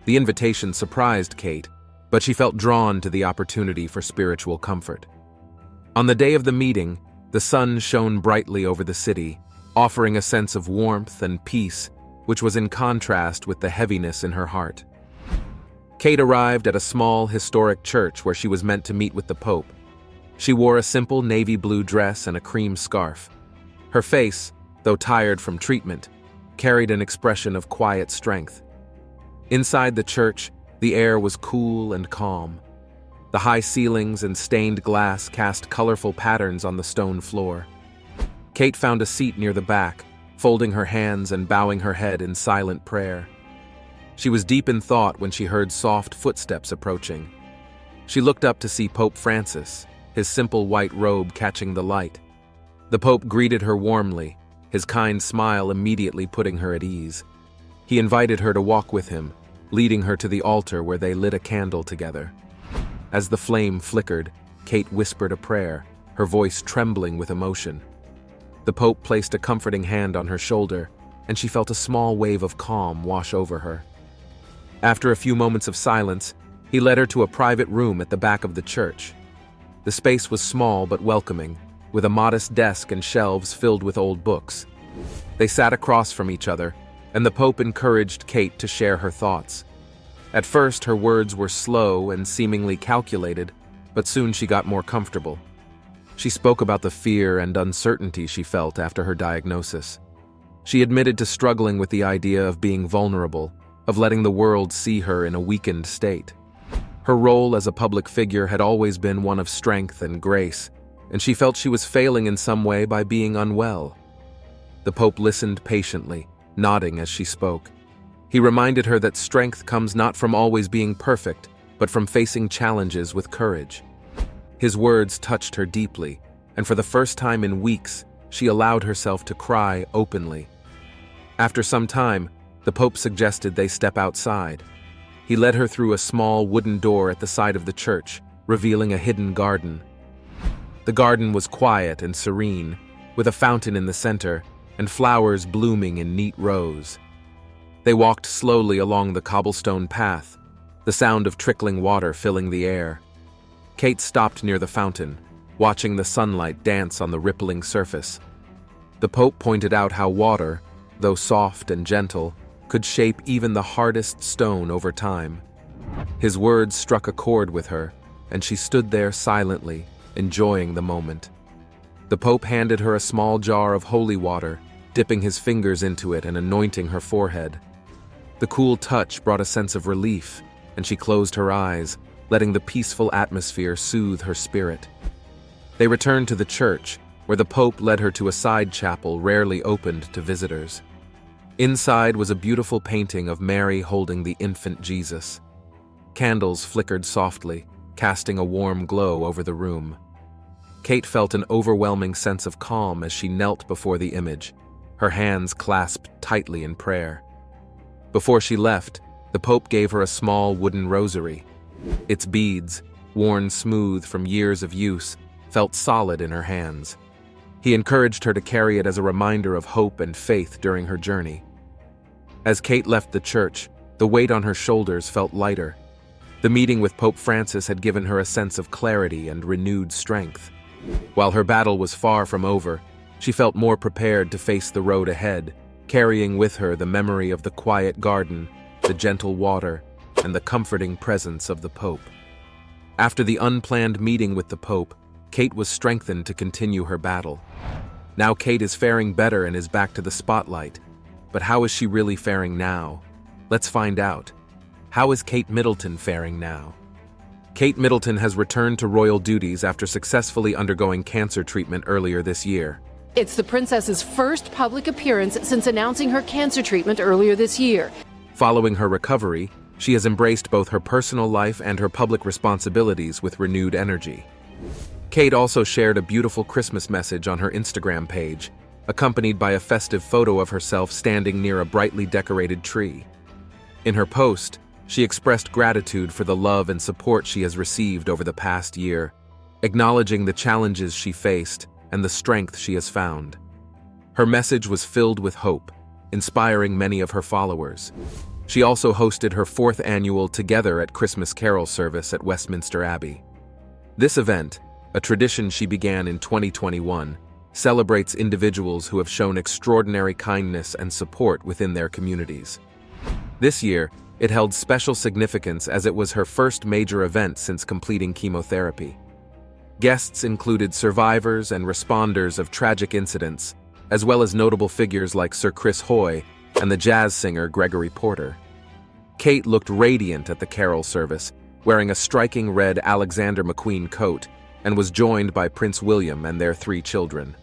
The invitation surprised Kate, but she felt drawn to the opportunity for spiritual comfort. On the day of the meeting, the sun shone brightly over the city, offering a sense of warmth and peace, which was in contrast with the heaviness in her heart. Kate arrived at a small, historic church where she was meant to meet with the Pope. She wore a simple navy blue dress and a cream scarf. Her face, though tired from treatment, carried an expression of quiet strength. Inside the church, the air was cool and calm. The high ceilings and stained glass cast colorful patterns on the stone floor. Kate found a seat near the back, folding her hands and bowing her head in silent prayer. She was deep in thought when she heard soft footsteps approaching. She looked up to see Pope Francis, his simple white robe catching the light. The Pope greeted her warmly, his kind smile immediately putting her at ease. He invited her to walk with him, leading her to the altar where they lit a candle together. As the flame flickered, Kate whispered a prayer, her voice trembling with emotion. The Pope placed a comforting hand on her shoulder, and she felt a small wave of calm wash over her. After a few moments of silence, he led her to a private room at the back of the church. The space was small but welcoming, with a modest desk and shelves filled with old books. They sat across from each other, and the Pope encouraged Kate to share her thoughts. At first, her words were slow and seemingly calculated, but soon she got more comfortable. She spoke about the fear and uncertainty she felt after her diagnosis. She admitted to struggling with the idea of being vulnerable, of letting the world see her in a weakened state. Her role as a public figure had always been one of strength and grace, and she felt she was failing in some way by being unwell. The Pope listened patiently, nodding as she spoke, He reminded her that strength comes not from always being perfect, but from facing challenges with courage. His words touched her deeply, and for the first time in weeks, she allowed herself to cry openly. After some time, the Pope suggested they step outside. He led her through a small wooden door at the side of the church, revealing a hidden garden. The garden was quiet and serene, with a fountain in the center and flowers blooming in neat rows. They walked slowly along the cobblestone path, the sound of trickling water filling the air. Kate stopped near the fountain, watching the sunlight dance on the rippling surface. The Pope pointed out how water, though soft and gentle, could shape even the hardest stone over time. His words struck a chord with her, and she stood there silently, enjoying the moment. The Pope handed her a small jar of holy water, dipping his fingers into it and anointing her forehead. The cool touch brought a sense of relief, and she closed her eyes, letting the peaceful atmosphere soothe her spirit. They returned to the church, where the Pope led her to a side chapel rarely opened to visitors. Inside was a beautiful painting of Mary holding the infant Jesus. Candles flickered softly, casting a warm glow over the room. Kate felt an overwhelming sense of calm as she knelt before the image, her hands clasped tightly in prayer. Before she left, the Pope gave her a small wooden rosary. Its beads, worn smooth from years of use, felt solid in her hands. He encouraged her to carry it as a reminder of hope and faith during her journey. As Kate left the church, the weight on her shoulders felt lighter. The meeting with Pope Francis had given her a sense of clarity and renewed strength. While her battle was far from over, she felt more prepared to face the road ahead, carrying with her the memory of the quiet garden, the gentle water, and the comforting presence of the Pope. After the unplanned meeting with the Pope, Kate was strengthened to continue her battle. Now Kate is faring better and is back to the spotlight. But how is she really faring now? Let's find out. How is Kate Middleton faring now? Kate Middleton has returned to royal duties after successfully undergoing cancer treatment earlier this year. It's the princess's first public appearance since announcing her cancer treatment earlier this year. Following her recovery, she has embraced both her personal life and her public responsibilities with renewed energy. Kate also shared a beautiful Christmas message on her Instagram page, accompanied by a festive photo of herself standing near a brightly decorated tree. In her post, she expressed gratitude for the love and support she has received over the past year, acknowledging the challenges she faced and the strength she has found. Her message was filled with hope, inspiring many of her followers. She also hosted her 4th annual Together at Christmas Carol service at Westminster Abbey. This event, a tradition she began in 2021, celebrates individuals who have shown extraordinary kindness and support within their communities. This year, it held special significance as it was her first major event since completing chemotherapy. Guests included survivors and responders of tragic incidents, as well as notable figures like Sir Chris Hoy and the jazz singer Gregory Porter. Kate looked radiant at the carol service, wearing a striking red Alexander McQueen coat, and was joined by Prince William and their 3 children.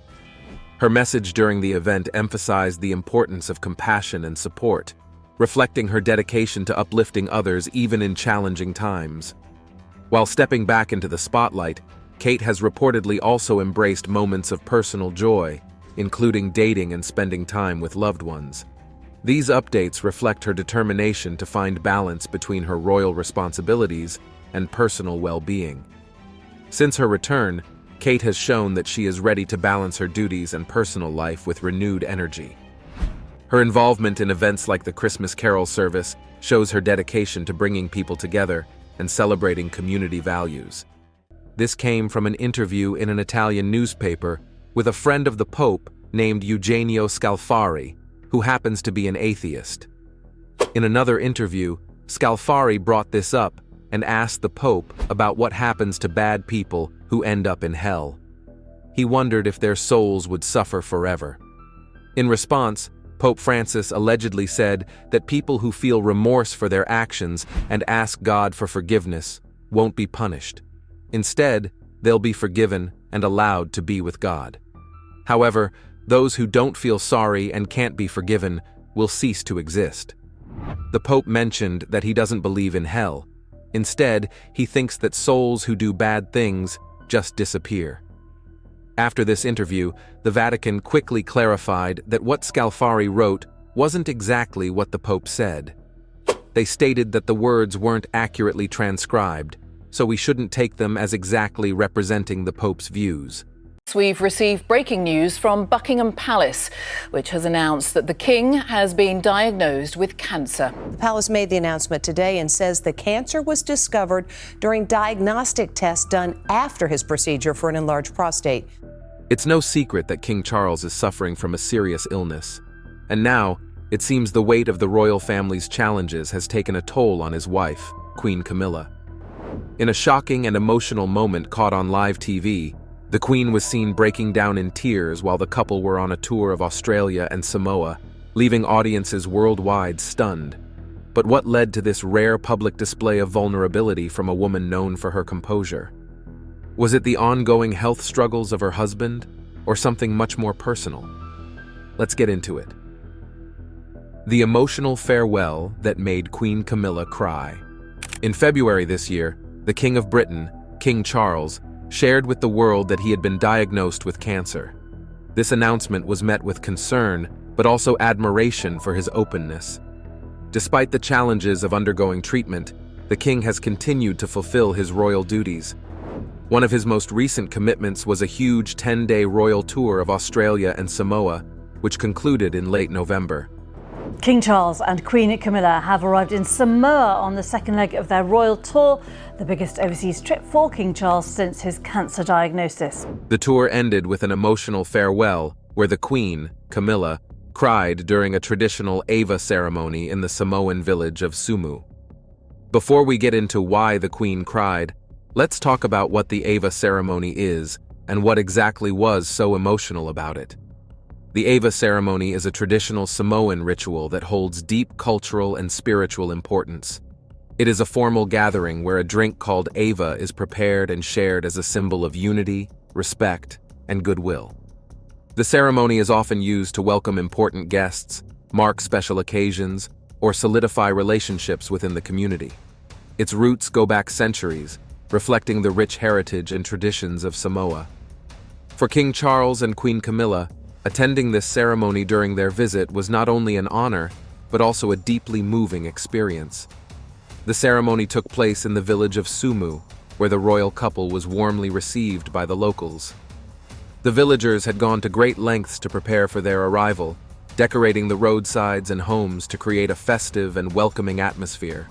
Her message during the event emphasized the importance of compassion and support, reflecting her dedication to uplifting others even in challenging times. While stepping back into the spotlight, Kate has reportedly also embraced moments of personal joy, including dating and spending time with loved ones. These updates reflect her determination to find balance between her royal responsibilities and personal well-being. Since her return, Kate has shown that she is ready to balance her duties and personal life with renewed energy. Her involvement in events like the Christmas Carol service shows her dedication to bringing people together and celebrating community values. This came from an interview in an Italian newspaper with a friend of the Pope named Eugenio Scalfari, who happens to be an atheist. In another interview, Scalfari brought this up and asked the Pope about what happens to bad people who end up in hell. He wondered if their souls would suffer forever. In response, Pope Francis allegedly said that people who feel remorse for their actions and ask God for forgiveness won't be punished. Instead, they'll be forgiven and allowed to be with God. However, those who don't feel sorry and can't be forgiven will cease to exist. The Pope mentioned that he doesn't believe in hell. Instead, he thinks that souls who do bad things just disappear. After this interview, the Vatican quickly clarified that what Scalfari wrote wasn't exactly what the Pope said. They stated that the words weren't accurately transcribed, so we shouldn't take them as exactly representing the Pope's views. We've received breaking news from Buckingham Palace, which has announced that the King has been diagnosed with cancer. The palace made the announcement today and says the cancer was discovered during diagnostic tests done after his procedure for an enlarged prostate. It's no secret that King Charles is suffering from a serious illness, and now it seems the weight of the royal family's challenges has taken a toll on his wife, Queen Camilla. In a shocking and emotional moment caught on live TV, the Queen was seen breaking down in tears while the couple were on a tour of Australia and Samoa, leaving audiences worldwide stunned. But what led to this rare public display of vulnerability from a woman known for her composure? Was it the ongoing health struggles of her husband, or something much more personal? Let's get into it. The emotional farewell that made Queen Camilla cry. In February this year, the King of Britain, King Charles, shared with the world that he had been diagnosed with cancer. This announcement was met with concern, but also admiration for his openness. Despite the challenges of undergoing treatment, the king has continued to fulfill his royal duties. One of his most recent commitments was a huge 10-day royal tour of Australia and Samoa, which concluded in late November. King Charles and Queen Camilla have arrived in Samoa on the second leg of their royal tour, the biggest overseas trip for King Charles since his cancer diagnosis. The tour ended with an emotional farewell where the Queen, Camilla, cried during a traditional Ava ceremony in the Samoan village of Sumu. Before we get into why the Queen cried, let's talk about what the Ava ceremony is and what exactly was so emotional about it. The Ava ceremony is a traditional Samoan ritual that holds deep cultural and spiritual importance. It is a formal gathering where a drink called Ava is prepared and shared as a symbol of unity, respect, and goodwill. The ceremony is often used to welcome important guests, mark special occasions, or solidify relationships within the community. Its roots go back centuries, reflecting the rich heritage and traditions of Samoa. For King Charles and Queen Camilla, attending this ceremony during their visit was not only an honor, but also a deeply moving experience. The ceremony took place in the village of Sumu, where the royal couple was warmly received by the locals. The villagers had gone to great lengths to prepare for their arrival, decorating the roadsides and homes to create a festive and welcoming atmosphere.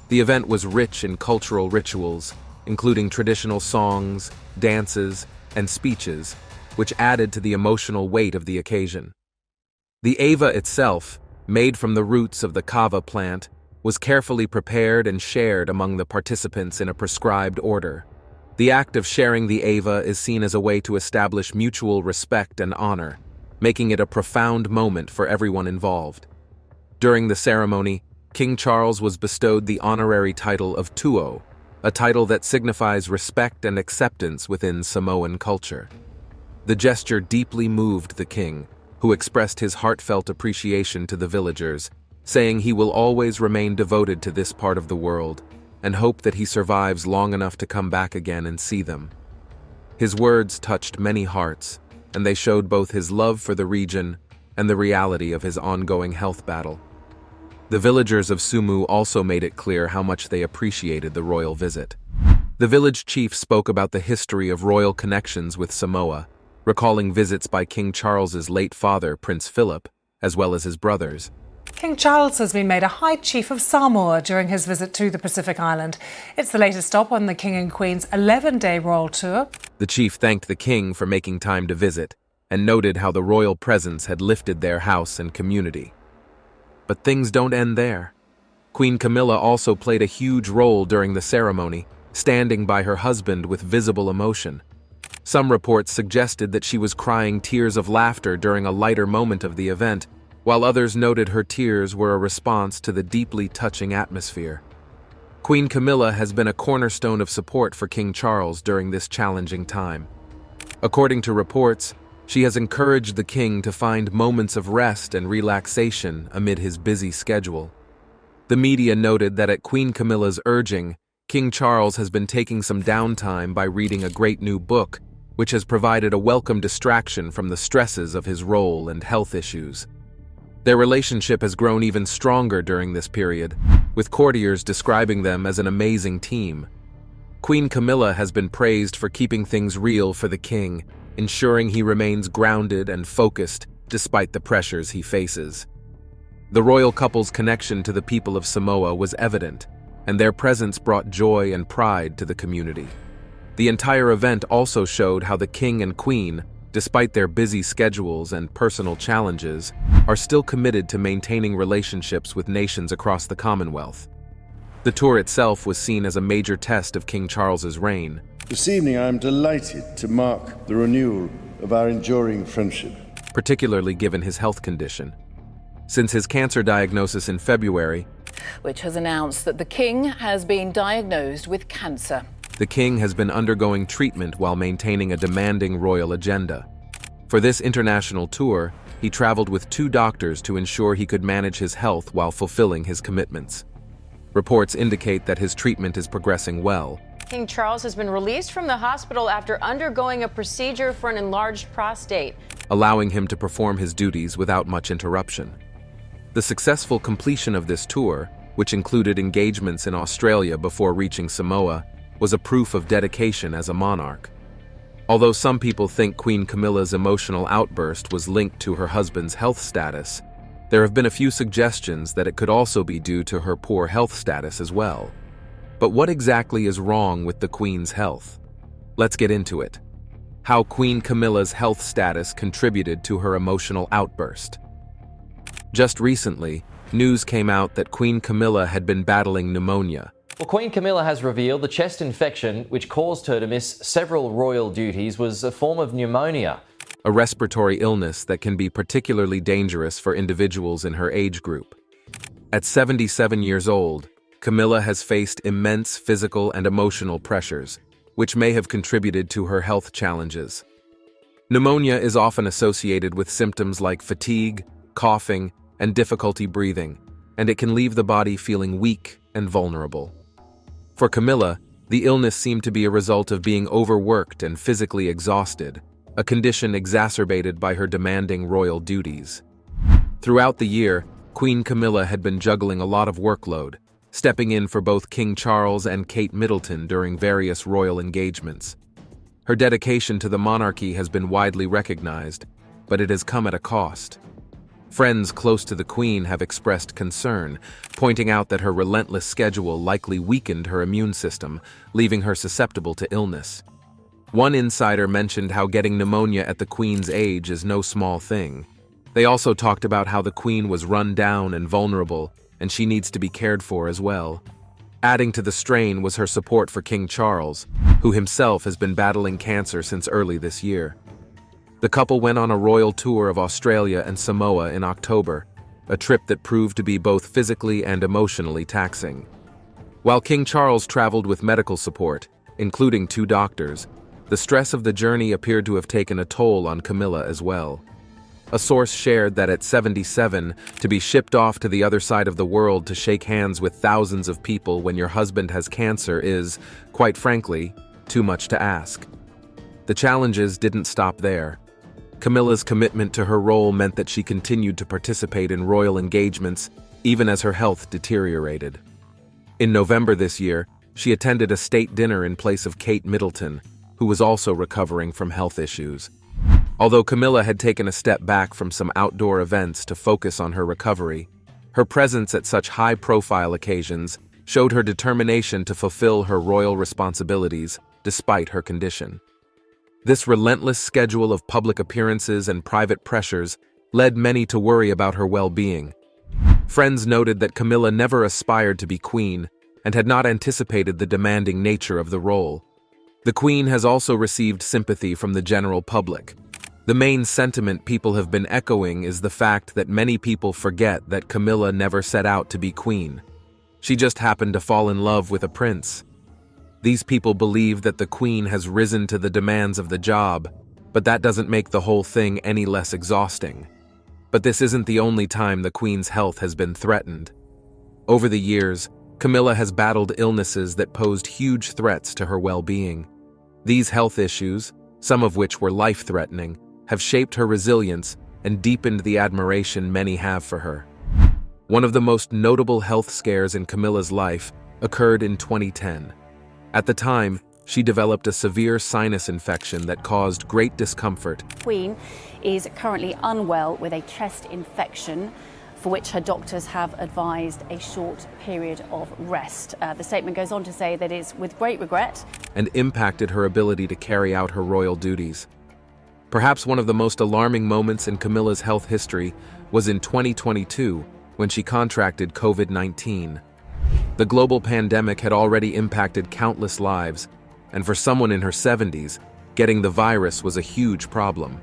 The event was rich in cultural rituals, including traditional songs, dances, and speeches, which added to the emotional weight of the occasion. The Ava itself, made from the roots of the kava plant, was carefully prepared and shared among the participants in a prescribed order. The act of sharing the Ava is seen as a way to establish mutual respect and honor, making it a profound moment for everyone involved. During the ceremony, King Charles was bestowed the honorary title of Tuo, a title that signifies respect and acceptance within Samoan culture. The gesture deeply moved the king, who expressed his heartfelt appreciation to the villagers, saying he will always remain devoted to this part of the world and hope that he survives long enough to come back again and see them. His words touched many hearts, and they showed both his love for the region and the reality of his ongoing health battle. The villagers of Sumu also made it clear how much they appreciated the royal visit. The village chief spoke about the history of royal connections with Samoa, recalling visits by King Charles's late father, Prince Philip, as well as his brothers. King Charles has been made a High Chief of Samoa during his visit to the Pacific Island. It's the latest stop on the King and Queen's 11-day royal tour. The chief thanked the king for making time to visit and noted how the royal presence had lifted their house and community. But things don't end there. Queen Camilla also played a huge role during the ceremony, standing by her husband with visible emotion. Some reports suggested that she was crying tears of laughter during a lighter moment of the event, while others noted her tears were a response to the deeply touching atmosphere. Queen Camilla has been a cornerstone of support for King Charles during this challenging time. According to reports, she has encouraged the king to find moments of rest and relaxation amid his busy schedule. The media noted that at Queen Camilla's urging, King Charles has been taking some downtime by reading a great new book, which has provided a welcome distraction from the stresses of his role and health issues. Their relationship has grown even stronger during this period, with courtiers describing them as an amazing team. Queen Camilla has been praised for keeping things real for the king, ensuring he remains grounded and focused despite the pressures he faces. The royal couple's connection to the people of Samoa was evident, and their presence brought joy and pride to the community. The entire event also showed how the king and queen, despite their busy schedules and personal challenges, are still committed to maintaining relationships with nations across the Commonwealth. The tour itself was seen as a major test of King Charles's reign. This evening I am delighted to mark the renewal of our enduring friendship, particularly given his health condition. Since his cancer diagnosis in February, which has announced that the king has been diagnosed with cancer. The king has been undergoing treatment while maintaining a demanding royal agenda. For this international tour, he traveled with 2 doctors to ensure he could manage his health while fulfilling his commitments. Reports indicate that his treatment is progressing well. King Charles has been released from the hospital after undergoing a procedure for an enlarged prostate, allowing him to perform his duties without much interruption. The successful completion of this tour, which included engagements in Australia before reaching Samoa, was a proof of dedication as a monarch. Although some people think Queen Camilla's emotional outburst was linked to her husband's health status, there have been a few suggestions that it could also be due to her poor health status as well. But what exactly is wrong with the Queen's health? Let's get into it. How Queen Camilla's health status contributed to her emotional outburst. Just recently, news came out that Queen Camilla had been battling pneumonia. Well, Queen Camilla has revealed the chest infection which caused her to miss several royal duties was a form of pneumonia, a respiratory illness that can be particularly dangerous for individuals in her age group. At 77 years old, Camilla has faced immense physical and emotional pressures, which may have contributed to her health challenges. Pneumonia is often associated with symptoms like fatigue, coughing, and difficulty breathing, and it can leave the body feeling weak and vulnerable. For Camilla, the illness seemed to be a result of being overworked and physically exhausted, a condition exacerbated by her demanding royal duties. Throughout the year, Queen Camilla had been juggling a lot of workload, stepping in for both King Charles and Kate Middleton during various royal engagements. Her dedication to the monarchy has been widely recognized, but it has come at a cost. Friends close to the Queen have expressed concern, pointing out that her relentless schedule likely weakened her immune system, leaving her susceptible to illness. One insider mentioned how getting pneumonia at the Queen's age is no small thing. They also talked about how the Queen was run down and vulnerable, and she needs to be cared for as well. Adding to the strain was her support for King Charles, who himself has been battling cancer since early this year. The couple went on a royal tour of Australia and Samoa in October, a trip that proved to be both physically and emotionally taxing. While King Charles traveled with medical support, including 2 doctors, the stress of the journey appeared to have taken a toll on Camilla as well. A source shared that at 77, to be shipped off to the other side of the world to shake hands with thousands of people when your husband has cancer is, quite frankly, too much to ask. The challenges didn't stop there. Camilla's commitment to her role meant that she continued to participate in royal engagements, even as her health deteriorated. In November this year, she attended a state dinner in place of Kate Middleton, who was also recovering from health issues. Although Camilla had taken a step back from some outdoor events to focus on her recovery, her presence at such high-profile occasions showed her determination to fulfill her royal responsibilities despite her condition. This relentless schedule of public appearances and private pressures led many to worry about her well-being. Friends noted that Camilla never aspired to be queen and had not anticipated the demanding nature of the role. The Queen has also received sympathy from the general public. The main sentiment people have been echoing is the fact that many people forget that Camilla never set out to be queen. She just happened to fall in love with a prince. These people believe that the Queen has risen to the demands of the job, but that doesn't make the whole thing any less exhausting. But this isn't the only time the Queen's health has been threatened. Over the years, Camilla has battled illnesses that posed huge threats to her well-being. These health issues, some of which were life-threatening, have shaped her resilience and deepened the admiration many have for her. One of the most notable health scares in Camilla's life occurred in 2010. At the time, she developed a severe sinus infection that caused great discomfort. Queen is currently unwell with a chest infection for which her doctors have advised a short period of rest. The statement goes on to say that it's with great regret and impacted her ability to carry out her royal duties. Perhaps one of the most alarming moments in Camilla's health history was in 2022 when she contracted COVID-19. The global pandemic had already impacted countless lives, and for someone in her 70s, getting the virus was a huge problem.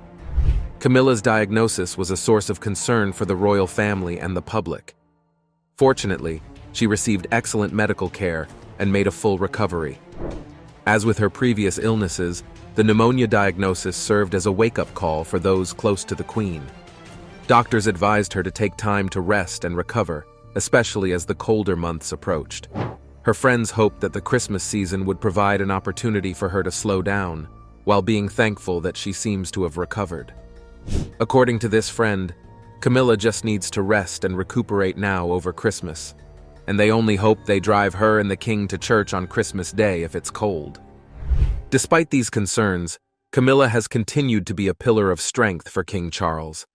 Camilla's diagnosis was a source of concern for the royal family and the public. Fortunately, she received excellent medical care and made a full recovery. As with her previous illnesses, the pneumonia diagnosis served as a wake-up call for those close to the Queen. Doctors advised her to take time to rest and recover, especially as the colder months approached. Her friends hoped that the Christmas season would provide an opportunity for her to slow down, while being thankful that she seems to have recovered. According to this friend, Camilla just needs to rest and recuperate now over Christmas, and they only hope they drive her and the king to church on Christmas Day if it's cold. Despite these concerns, Camilla has continued to be a pillar of strength for King Charles.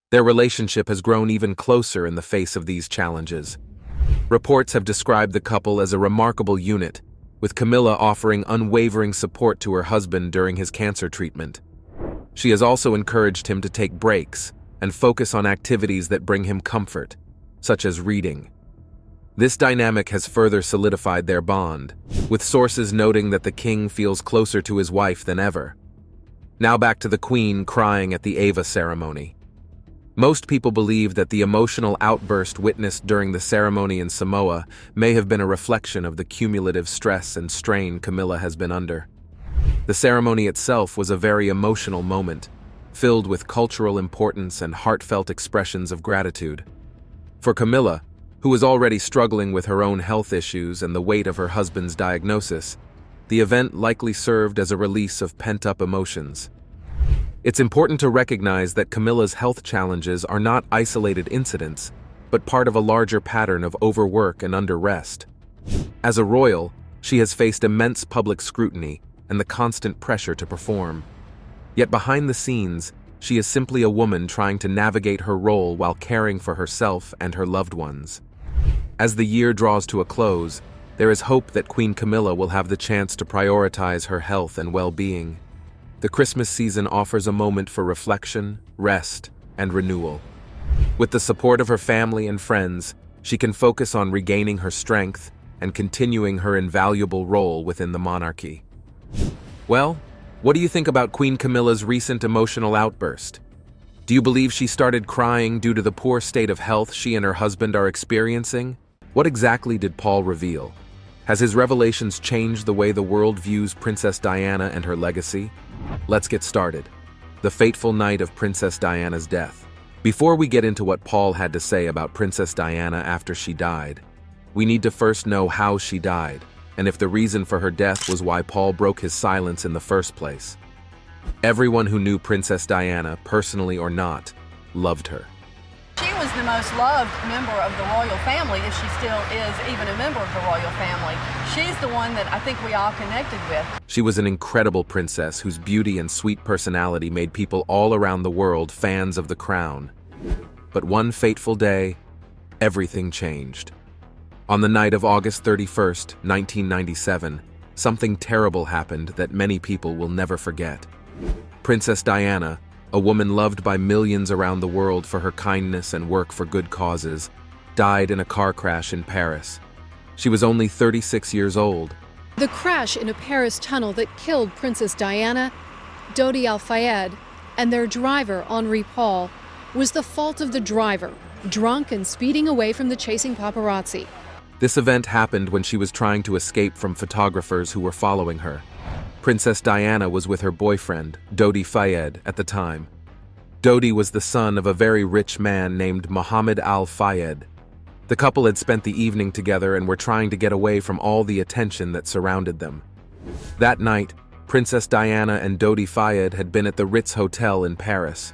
Their relationship has grown even closer in the face of these challenges. Reports have described the couple as a remarkable unit, with Camilla offering unwavering support to her husband during his cancer treatment. She has also encouraged him to take breaks and focus on activities that bring him comfort, such as reading. This dynamic has further solidified their bond, with sources noting that the king feels closer to his wife than ever. Now back to the Queen crying at the Ava ceremony. Most people believe that the emotional outburst witnessed during the ceremony in Samoa may have been a reflection of the cumulative stress and strain Camilla has been under. The ceremony itself was a very emotional moment, filled with cultural importance and heartfelt expressions of gratitude. For Camilla, who was already struggling with her own health issues and the weight of her husband's diagnosis, the event likely served as a release of pent-up emotions. It's important to recognize that Camilla's health challenges are not isolated incidents, but part of a larger pattern of overwork and under-rest. As a royal, she has faced immense public scrutiny and the constant pressure to perform. Yet behind the scenes, she is simply a woman trying to navigate her role while caring for herself and her loved ones. As the year draws to a close, there is hope that Queen Camilla will have the chance to prioritize her health and well-being. The Christmas season offers a moment for reflection, rest, and renewal. With the support of her family and friends, she can focus on regaining her strength and continuing her invaluable role within the monarchy. Well, what do you think about Queen Camilla's recent emotional outburst? Do you believe she started crying due to the poor state of health she and her husband are experiencing? What exactly did Paul reveal? Has his revelations changed the way the world views Princess Diana and her legacy? Let's get started. The fateful night of Princess Diana's death. Before we get into what Paul had to say about Princess Diana after she died, we need to first know how she died, and if the reason for her death was why Paul broke his silence in the first place. Everyone who knew Princess Diana, personally or not, loved her. She was the most loved member of the royal family, if she still is even a member of the royal family. She's the one that I think we all connected with. She was an incredible princess whose beauty and sweet personality made people all around the world fans of the crown. But one fateful day, everything changed. On the night of August 31st, 1997, something terrible happened that many people will never forget. Princess Diana, a woman loved by millions around the world for her kindness and work for good causes, died in a car crash in Paris. She was only 36 years old. The crash in a Paris tunnel that killed Princess Diana, Dodi Al-Fayed, and their driver, Henri Paul, was the fault of the driver, drunk and speeding away from the chasing paparazzi. This event happened when she was trying to escape from photographers who were following her. Princess Diana was with her boyfriend, Dodi Fayed, at the time. Dodi was the son of a very rich man named Mohammed Al-Fayed. The couple had spent the evening together and were trying to get away from all the attention that surrounded them. That night, Princess Diana and Dodi Fayed had been at the Ritz Hotel in Paris.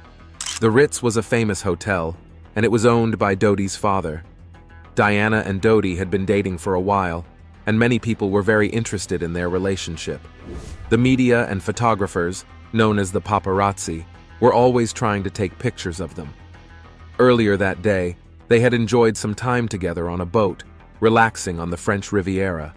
The Ritz was a famous hotel, and it was owned by Dodi's father. Diana and Dodi had been dating for a while, and many people were very interested in their relationship. The media and photographers, known as the paparazzi, were always trying to take pictures of them. Earlier that day, they had enjoyed some time together on a boat, relaxing on the French Riviera.